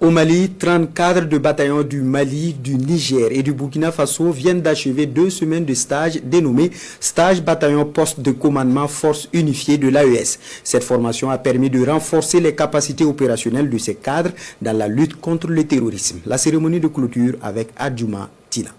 Au Mali, 30 cadres de bataillons du Mali, du Niger et du Burkina Faso viennent d'achever 2 semaines de stage dénommé Stage Bataillon Poste de Commandement Force Unifiée de l'AES. Cette formation a permis de renforcer les capacités opérationnelles de ces cadres dans la lutte contre le terrorisme. La cérémonie de clôture avec Adjouma Tina.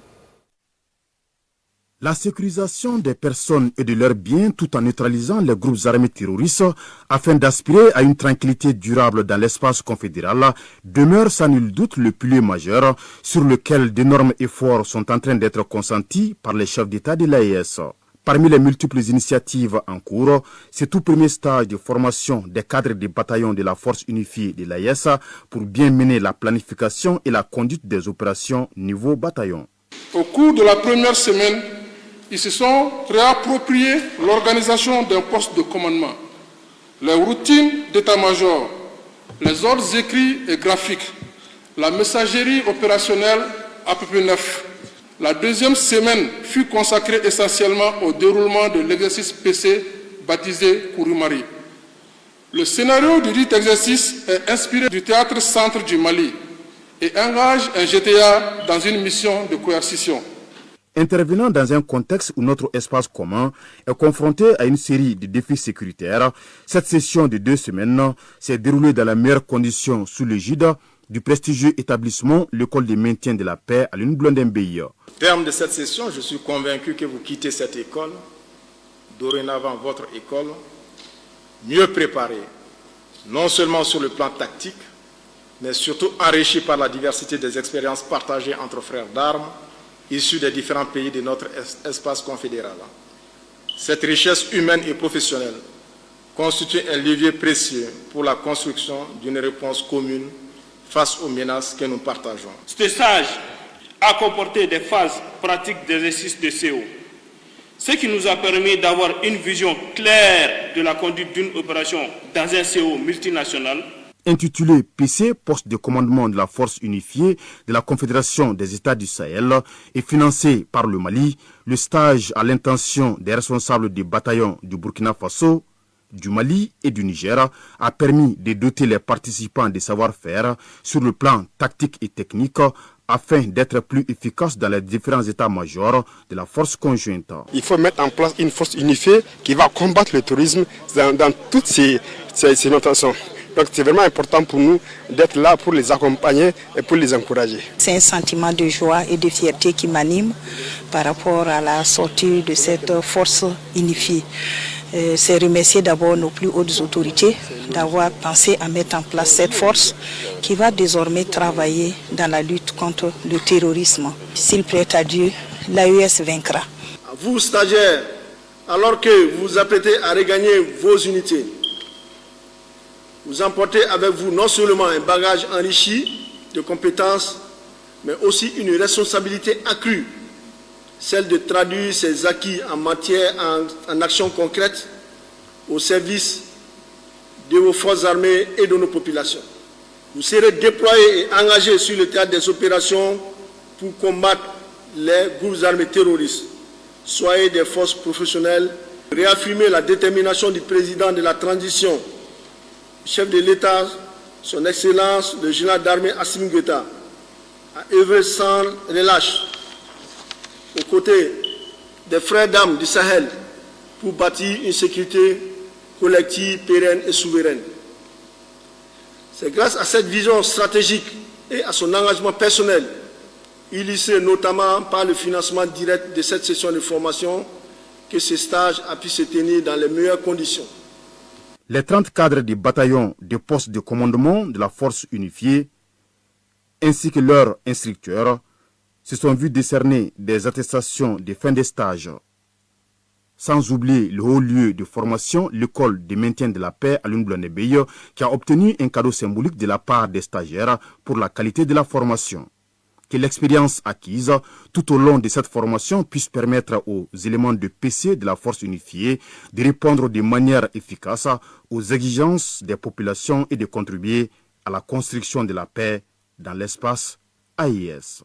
La sécurisation des personnes et de leurs biens tout en neutralisant les groupes armés terroristes afin d'aspirer à une tranquillité durable dans l'espace confédéral demeure sans nul doute le pilier majeur sur lequel d'énormes efforts sont en train d'être consentis par les chefs d'État de l'AES. Parmi les multiples initiatives en cours, ce tout premier stage de formation des cadres des bataillons de la force unifiée de l'AES pour bien mener la planification et la conduite des opérations niveau bataillon. Au cours de la première semaine, ils se sont réappropriés l'organisation d'un poste de commandement, les routines d'état-major, les ordres écrits et graphiques, la messagerie opérationnelle APP9. La deuxième semaine fut consacrée essentiellement au déroulement de l'exercice PC baptisé Kouroumari. Le scénario du dit exercice est inspiré du théâtre centre du Mali et engage un GTA dans une mission de coercition. Intervenant dans un contexte où notre espace commun est confronté à une série de défis sécuritaires, cette session de 2 semaines s'est déroulée dans la meilleure condition sous l'égide du prestigieux établissement l'école de maintien de la paix à l'Une-Blondin-Beyi. Au terme de cette session, je suis convaincu que vous quittez cette école, dorénavant votre école, mieux préparée, non seulement sur le plan tactique, mais surtout enrichie par la diversité des expériences partagées entre frères d'armes, issus des différents pays de notre espace confédéral. Cette richesse humaine et professionnelle constitue un levier précieux pour la construction d'une réponse commune face aux menaces que nous partageons. Ce stage a comporté des phases pratiques d'exercice de CO, ce qui nous a permis d'avoir une vision claire de la conduite d'une opération dans un CO multinational. Intitulé PC, poste de commandement de la force unifiée de la Confédération des États du Sahel et financé par le Mali, le stage à l'intention des responsables des bataillons du Burkina Faso, du Mali et du Niger a permis de doter les participants de savoir-faire sur le plan tactique et technique afin d'être plus efficaces dans les différents états-majors de la force conjointe. Il faut mettre en place une force unifiée qui va combattre le terrorisme dans toutes ces notations. Donc c'est vraiment important pour nous d'être là pour les accompagner et pour les encourager. C'est un sentiment de joie et de fierté qui m'anime par rapport à la sortie de cette force unifiée. C'est remercier d'abord nos plus hautes autorités d'avoir pensé à mettre en place cette force qui va désormais travailler dans la lutte contre le terrorisme. S'il plaît à Dieu, l'AES vaincra. À vous, stagiaires, alors que vous vous apprêtez à regagner vos unités, vous emportez avec vous non seulement un bagage enrichi de compétences, mais aussi une responsabilité accrue, celle de traduire ces acquis en matière en actions concrètes au service de vos forces armées et de nos populations. Vous serez déployés et engagés sur le théâtre des opérations pour combattre les groupes armés terroristes. Soyez des forces professionnelles, réaffirmez la détermination du président de la transition, chef de l'État, son Excellence, le général d'armée Assimi Goïta, a œuvré sans relâche aux côtés des frères d'armes du Sahel pour bâtir une sécurité collective, pérenne et souveraine. C'est grâce à cette vision stratégique et à son engagement personnel, illustré notamment par le financement direct de cette session de formation, que ce stage a pu se tenir dans les meilleures conditions. Les 30 cadres des bataillons des postes de commandement de la force unifiée, ainsi que leurs instructeurs, se sont vus décerner des attestations de fin de stage. Sans oublier le haut lieu de formation, l'école de maintien de la paix à l'Une-Blondin-Beyi, qui a obtenu un cadeau symbolique de la part des stagiaires pour la qualité de la formation. Que l'expérience acquise tout au long de cette formation puisse permettre aux éléments de PC de la force unifiée de répondre de manière efficace aux exigences des populations et de contribuer à la construction de la paix dans l'espace AES.